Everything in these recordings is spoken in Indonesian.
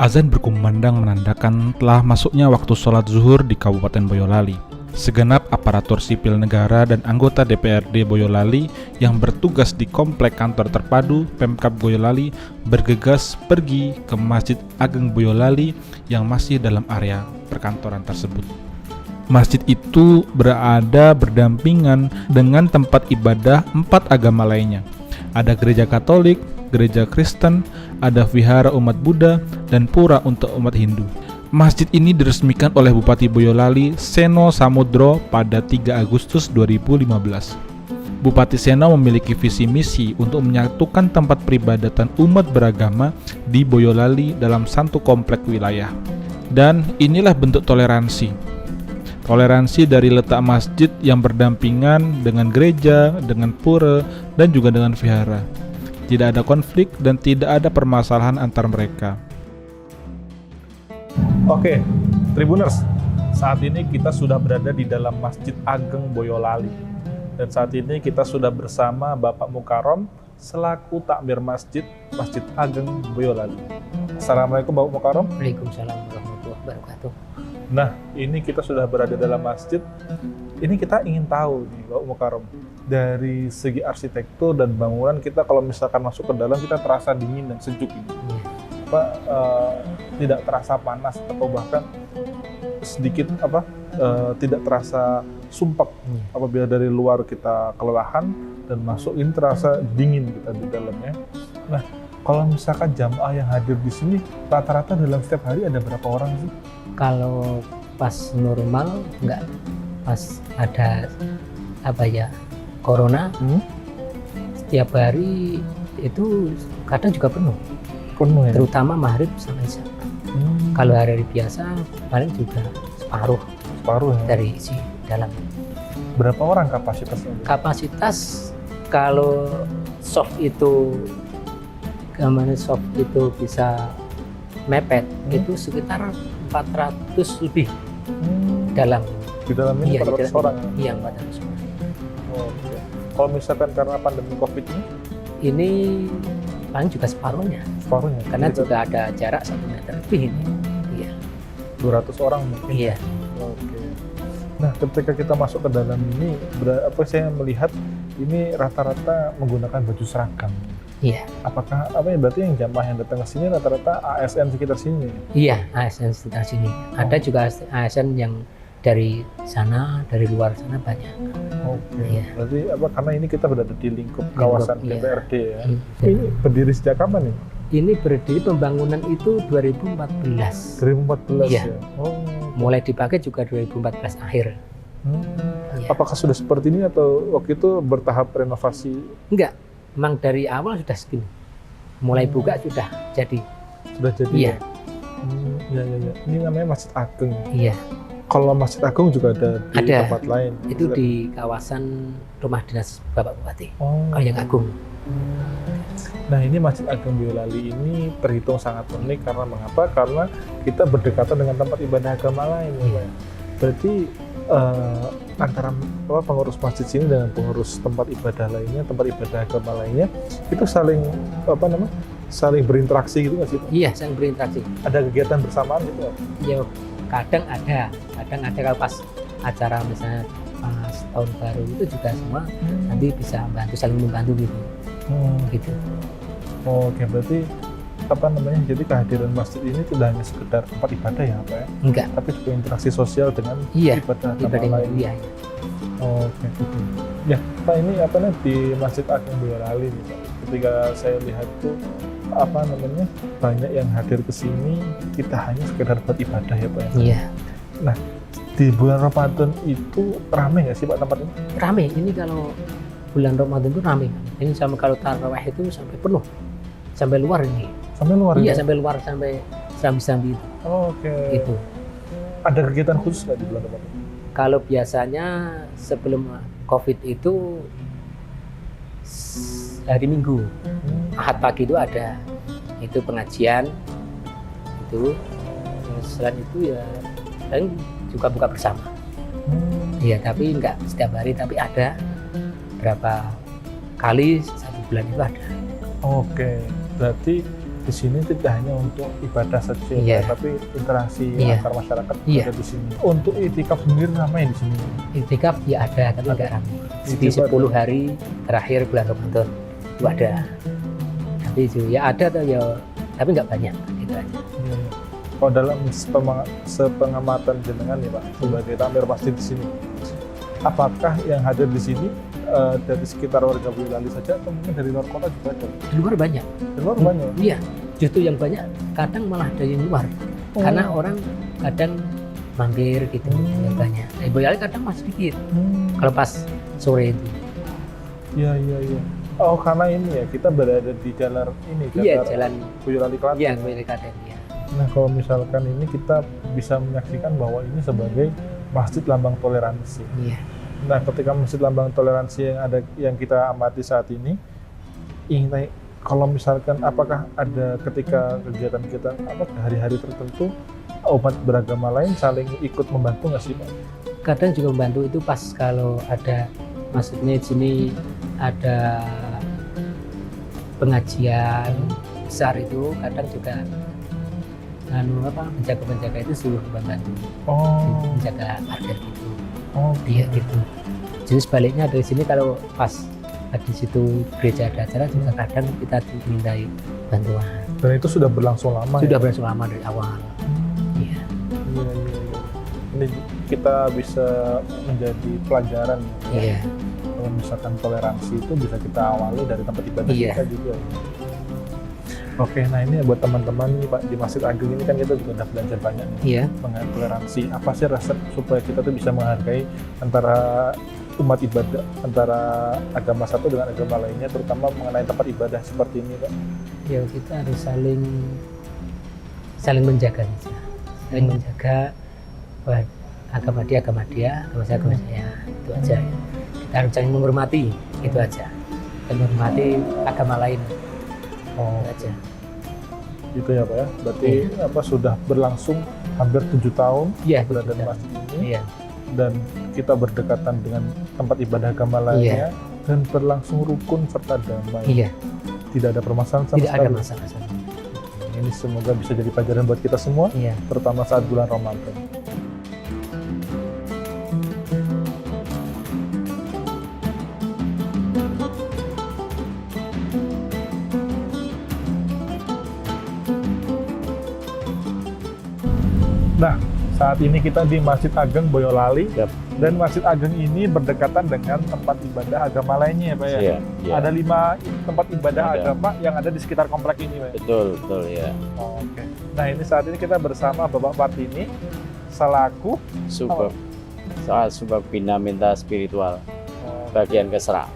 Azan berkumandang menandakan telah masuknya waktu sholat zuhur di Kabupaten Boyolali. Segenap aparatur sipil negara dan anggota DPRD Boyolali yang bertugas di Komplek Kantor Terpadu Pemkab Boyolali bergegas pergi ke Masjid Ageng Boyolali yang masih dalam area perkantoran tersebut. Masjid itu berada berdampingan dengan tempat ibadah 4 agama lainnya. Ada gereja Katolik, gereja Kristen, ada vihara umat Buddha, dan pura untuk umat Hindu. Masjid ini diresmikan oleh Bupati Boyolali Seno Samudro pada 3 Agustus 2015. Bupati Seno memiliki visi misi untuk menyatukan tempat peribadatan umat beragama di Boyolali dalam satu komplek wilayah. Dan inilah bentuk toleransi. Toleransi dari letak masjid yang berdampingan dengan gereja, dengan pura, dan juga dengan vihara. Tidak ada konflik dan tidak ada permasalahan antar mereka. Oke, Tribuners, saat ini kita sudah berada di dalam Masjid Ageng Boyolali. Dan saat ini kita sudah bersama Bapak Mukarom selaku takmir Masjid Ageng Boyolali. Assalamualaikum Bapak Mukarom. Waalaikumsalam warahmatullahi wabarakatuh. Nah, ini kita sudah berada dalam masjid. Ini kita ingin tahu nih Bapak Mukarom, dari segi arsitektur dan bangunan kita kalau misalkan masuk ke dalam kita terasa dingin dan sejuk ini. Tidak terasa panas atau bahkan sedikit tidak terasa sumpek apabila dari luar kita kelelahan dan masuk ini terasa dingin kita di dalamnya. Nah, kalau misalkan jamaah yang hadir di sini rata-rata dalam setiap hari ada berapa orang sih? Kalau pas normal enggak, pas ada corona, setiap hari itu kadang juga penuh ya? Terutama maghrib sampai isya. Kalau hari biasa paling juga separuh ya? Dari isi dalam. Berapa orang kapasitasnya? Kapasitas kalau soft itu bisa mepet, itu sekitar 400 lebih dalam. Di dalam ini 400 orang? Iya, 400 orang. Oke. Kalau misalkan karena pandemi COVID ini paling juga separuhnya. Karena juga ada jarak 1 meter lebih ini. Iya. 200 orang mungkin? Iya. Oke. Nah, ketika kita masuk ke dalam ini, saya melihat ini rata-rata menggunakan baju seragam. Iya. Apakah berarti yang jamaah yang datang ke sini rata-rata ASN sekitar sini? Iya, ASN sekitar sini. Ada juga ASN yang dari sana, dari luar sana banyak. Oke. Iya. Berarti karena ini kita berada di lingkup kawasan DPRD ya. Ini berdiri sejak kapan nih? Ini berdiri pembangunan itu 2014. 2014 iya. Ya. Oh. Mulai dipakai juga 2014 akhir. Iya. Apakah sudah seperti ini atau waktu itu bertahap renovasi? Enggak. Memang dari awal sudah segini. Mulai buka sudah jadi. Sudah jadi. Iya. Ya. Ini namanya Masjid Ageng. Iya. Kalau Masjid Agung juga ada di tempat lain. Itu di kawasan rumah dinas Bapak Bupati. Oh. Yang Agung. Nah, ini Masjid Ageng Boyolali ini terhitung sangat unik karena mengapa? Karena kita berdekatan dengan tempat ibadah agama lain. Iya. Berarti antara pengurus masjid sini dengan pengurus tempat ibadah lainnya, tempat ibadah agama lainnya, itu saling saling berinteraksi gitu nggak sih? Iya, saling berinteraksi. Ada kegiatan bersamaan gitu? Ya, kadang ada kalau pas acara misalnya pas tahun baru itu juga semua nanti bisa saling membantu gitu. Gitu. Oke, berarti jadi kehadiran masjid ini tidak hanya sekedar tempat ibadah ya Pak ya? Enggak. Tapi juga interaksi sosial dengan ibadah lain. Iya. Oke. Ya Pak, ini di Masjid Ageng Boyolali nih Pak. Ketika saya lihat tuh banyak yang hadir ke sini kita hanya sekedar buat ibadah ya Pak ya? Iya. Nah, di bulan Ramadan itu ramai nggak sih Pak tempat ini? Ramai. Ini kalau bulan Ramadan itu ramai. Ini kalau tarawih itu sampai penuh. Sampai luar ini. Sampai luar? Iya, ya? sampai luar, sampai sambi-sambi itu. Oke. Gitu. Ada kegiatan khusus nggak di bulan Ramadan? Kalau biasanya sebelum COVID itu hari Minggu, Ahad pagi itu ada itu pengajian itu. Selain itu ya paling juga buka bersama. Iya, tapi enggak setiap hari, tapi ada berapa kali 1 bulan itu ada. Oke, berarti di sini tidak hanya untuk ibadah saja, Iya. tapi interaksi Iya. antar masyarakat Iya. ada di sini. Untuk itikaf sendiri ramai di sini. Iktikaf ya ada, tapi nggak ramai. Di 10 hari terakhir bulan Ramadan itu ada. Tapi itu ya ada tuh ya, tapi nggak banyak gitu aja. Iya. Kalau dalam sepengamatan jenengan nih Pak, sebagai takmir masjid di sini, apakah yang hadir di sini dari sekitar warga Boyolali saja atau mungkin dari luar kota juga ada? Di luar banyak. Di luar banyak. Iya, justru yang banyak kadang malah dari luar. Oh. Karena orang kadang mampir gitu, yang banyak. Boyolali kadang masih sedikit. Kalau pas sore itu. Iya, iya, iya. Oh, karena ini ya, kita berada di jalan ini, Iya, jalan. Boyolali Klaten. Iya, Boyolali Klaten ya. Nah, kalau misalkan ini kita bisa menyaksikan bahwa ini sebagai masjid lambang toleransi. Iya. Nah, ketika masjid lambang toleransi yang kita amati saat ini, ingin tanya, kalau misalkan apakah ada ketika kegiatan kita hari-hari tertentu umat beragama lain saling ikut membantu nggak sih Pak? Kadang juga membantu itu pas kalau ada, maksudnya di sini ada pengajian besar itu, kadang juga penjaga-penjaga itu suruh membantu menjaga warga gitu. Oh, Iya gitu. Jadi sebaliknya dari sini kalau pas di situ gereja ada acara juga kadang kita dimintai bantuan. Dan itu sudah berlangsung lama. Sudah ya? berlangsung lama dari awal. Iya. Iya, iya, iya. Ini kita bisa menjadi pelajaran. Ya. Iya. Kalau misalkan toleransi itu bisa kita awali dari tempat ibadah Iya. kita juga. Oke, nah ini buat teman-teman nih Pak, di Masjid Agung ini kan kita juga udah belajar banyak nih Iya. mengenai toleransi. Apa sih resep supaya kita tuh bisa menghargai antara umat ibadah, antara agama satu dengan agama lainnya, terutama mengenai tempat ibadah seperti ini Pak? Ya kita harus saling menjaga saja. Saling menjaga bahwa agama dia, agama saya, agama saya. Itu aja. Kita harus saling menghormati, itu aja. Dan menghormati agama lain. Oh, Itu aja. gitu ya Pak ya. Berarti sudah berlangsung hampir 7 tahun Iya, berada di betul. masjid ini Iya. dan kita berdekatan dengan tempat ibadah agama lainnya dan berlangsung rukun serta damai. Iya. Tidak ada permasalahan sama Tidak ada sekali. masalah sama. Ini semoga bisa jadi pelajaran buat kita semua, Iya. terutama saat bulan Ramadan. Nah, saat ini kita di Masjid Ageng Boyolali. Yap. Dan Masjid Ageng ini berdekatan dengan tempat ibadah agama lainnya ya Pak ya? Iya, iya. Ada 5 tempat ibadah Ada. agama yang ada di sekitar komplek ini Pak ya? Betul, betul ya. Oh, oke. Nah ini saat ini kita bersama Bapak Partini selaku Subak Bina Minta Spiritual oh, bagian Kesra.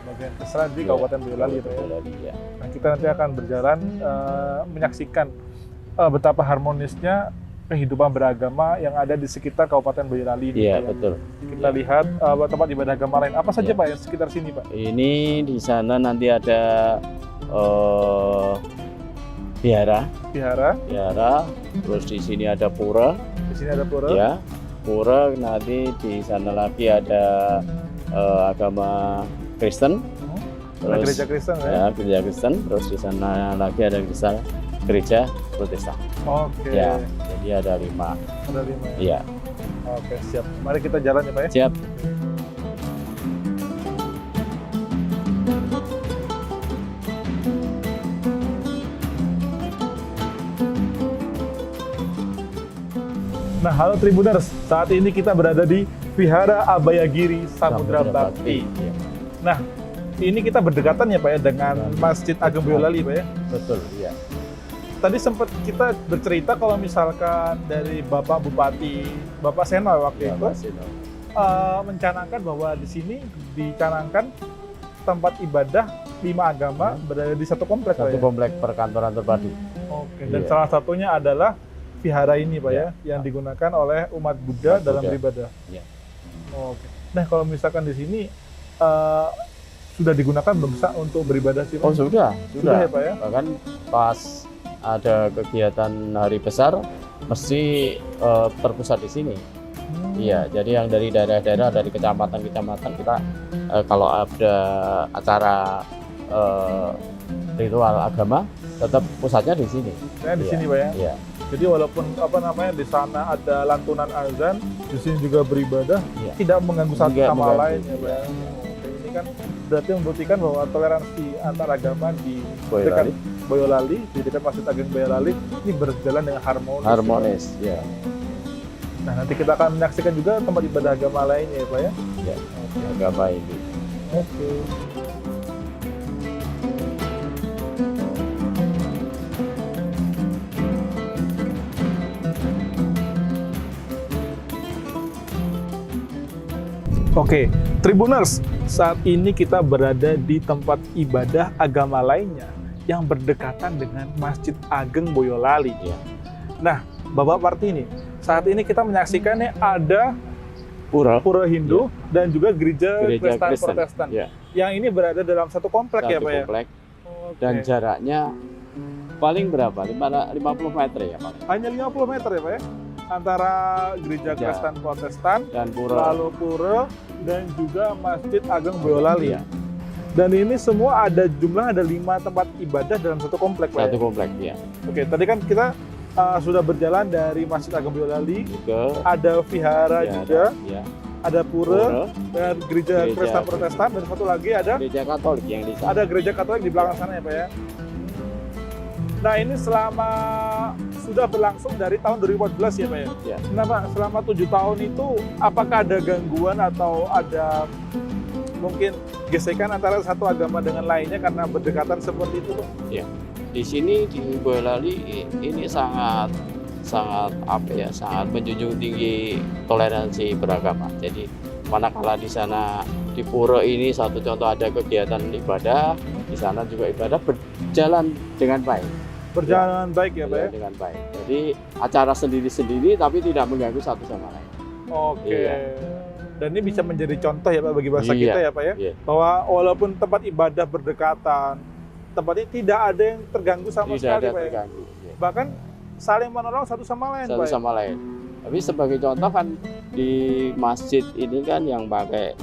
bagian Kesra di Iya, Kabupaten Boyolali Pak ya? Boyolali, ya. Nah kita nanti akan berjalan menyaksikan betapa harmonisnya kehidupan beragama yang ada di sekitar Kabupaten Boyolali ini, Iya, Pak ya. betul. Kita lihat tempat ibadah agama lain. Apa saja Iya. Pak yang sekitar sini Pak? Ini di sana nanti ada vihara, terus di sini ada pura, Di sini ada pura. ya. Pura, nanti di sana lagi ada agama Kristen. Ada gereja Kristen ya? Ya, gereja Kristen, terus di sana lagi ada gereja Protestan. Oke. Ya, jadi ada 5. Ada 5 ya? Iya, Oke, siap. Mari kita jalan ya Pak ya. siap. Nah, halo Tribuners. Saat ini kita berada di Vihara Abayagiri Samudra Bakti. Iya, Nah, ini kita berdekatan ya Pak ya dengan Masjid Ageng Boyolali Pak ya. betul, iya. Tadi sempat kita bercerita kalau misalkan dari Bapak Bupati, Bapak Seno waktu Ya, itu Mas Sino. mencanangkan bahwa di sini dicanangkan tempat ibadah 5 agama berada di satu komplek Pak Satu ya. komplek perkantoran terpadu. Oke. Dan Iya. salah satunya adalah vihara ini Pak Iya. ya, yang digunakan oleh umat Buddha Umat dalam Buddha. beribadah. Iya. Oke. Nah kalau misalkan di sini sudah digunakan belum Pak untuk beribadah sih Pak? Oh, sudah. Sudah ya Pak ya. Bahkan pas ada kegiatan hari besar mesti terpusat di sini. Iya, jadi yang dari daerah-daerah, dari kecamatan-kecamatan kita kalau ada acara ritual agama tetap pusatnya di sini. Nah, di Iya, sini Pak ya. Iya. Jadi walaupun di sana ada lantunan azan, di sini juga beribadah, Iya. tidak mengganggu satu Tidak sama mengganggu. lain ya Pak ya. Oke, ini kan berarti membuktikan bahwa toleransi antar agama di dekat Boyolali Boyolali, di dekat Masjid Agung Boyolali ini berjalan dengan harmonis. harmonis, ya. Nah, nanti kita akan menyaksikan juga tempat ibadah agama lainnya ya Pak ya. Ya, agama ini. Oke. Oke, Tribuners, saat ini kita berada di tempat ibadah agama lainnya yang berdekatan dengan Masjid Ageng Boyolali. Ya. Nah, Bapak Partini, saat ini kita menyaksikannya ada Pura. Pura Hindu dan juga gereja Kristen Kristen. Protestan. Ya. Yang ini berada dalam satu komplek ya Satu Pak ya? komplek. Oke. Dan jaraknya paling berapa? 50 meter ya paling. Hanya 50 meter ya Pak ya? Antara gereja Ya. Kristen Protestan, Dan pura. lalu Pura, dan juga Masjid Ageng Boyolali. Ya, Dan ini semua ada jumlah ada 5 tempat ibadah dalam satu komplek Pak satu ya? komplek ya. Oke, tadi kan kita sudah berjalan dari Masjid Ageng Boyolali, Ke ada vihara ya, juga, ya. ada Pura, Pura, dan gereja Gereja Kristen Protestan, dan satu lagi ada gereja Katolik yang di sana. ada gereja Katolik di belakang sana ya Pak ya. Nah ini sudah berlangsung dari tahun 2014 ya Pak ya. Ya. Nah Pak, selama 7 tahun itu apakah ada gangguan atau ada mungkin gesekan antara satu agama dengan lainnya karena berdekatan seperti itu Pak? Di sini di Boyolali ini sangat sangat menjunjung tinggi toleransi beragama. Jadi manakala di sana di pura ini satu contoh ada kegiatan ibadah, di sana juga ibadah berjalan dengan baik. Berjalan baik ya Pak ya? Dengan baik. Jadi acara sendiri-sendiri tapi tidak mengganggu satu sama lain. Oke. Iya. Dan ini bisa menjadi contoh ya Pak bagi bangsa Iya. kita ya Pak ya? Iya. Bahwa walaupun tempat ibadah berdekatan, tempat ini tidak ada yang terganggu sama Tidak sekali ada Pak ya? terganggu. Iya. Bahkan saling menolong satu sama lain Satu Pak ya? sama lain. Tapi sebagai contoh kan di masjid ini kan yang pakai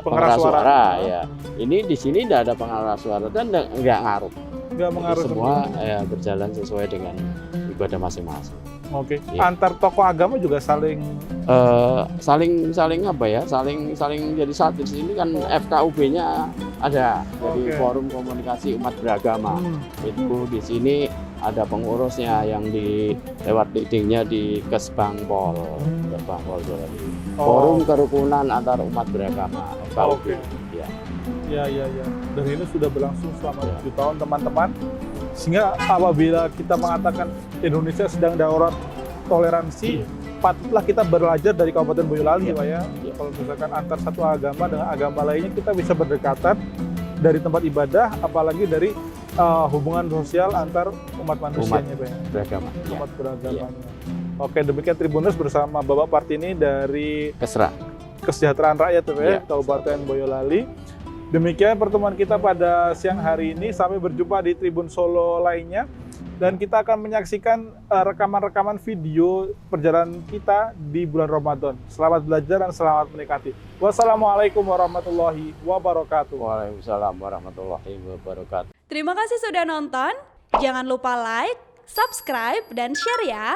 pengeras suara ya. Ini di sini tidak ada pengeras suara dan nggak ngaruh. Nggak Jadi mengaruh semua ya berjalan sesuai dengan ibadah masing-masing. Oke. Iya. Antar tokoh agama juga saling Saling saling jadi satu. Di sini kan FKUB-nya ada, jadi Oke. Forum Komunikasi Umat Beragama. Itu di sini ada pengurusnya yang lewat leadingnya di Kesbangpol, Boyolali. Forum Kerukunan Antar Umat Beragama. FKUB. Oke. Ya. Ya. Dan ini sudah berlangsung selama Ya. 7 tahun teman-teman. Sehingga apabila kita mengatakan Indonesia sedang darurat toleransi, patutlah kita belajar dari Kabupaten Boyolali Ya. Pak ya. Ya. Kalau misalkan antar satu agama dengan agama lainnya kita bisa berdekatan dari tempat ibadah, apalagi dari hubungan sosial antar umat manusianya Pak ya. Beragama. Ya. Umat beragamanya. Oke, demikian Tribuners bersama Bapak Partini dari Kesra. Kesejahteraan Rakyat Pak ya, Ya. Kabupaten Boyolali. Demikian pertemuan kita pada siang hari ini. Sampai berjumpa di Tribun Solo lainnya. Dan kita akan menyaksikan rekaman-rekaman video perjalanan kita di bulan Ramadan. Selamat belajar dan selamat menikmati. Wassalamualaikum warahmatullahi wabarakatuh. Waalaikumsalam warahmatullahi wabarakatuh. Terima kasih sudah nonton. Jangan lupa like, subscribe, dan share ya.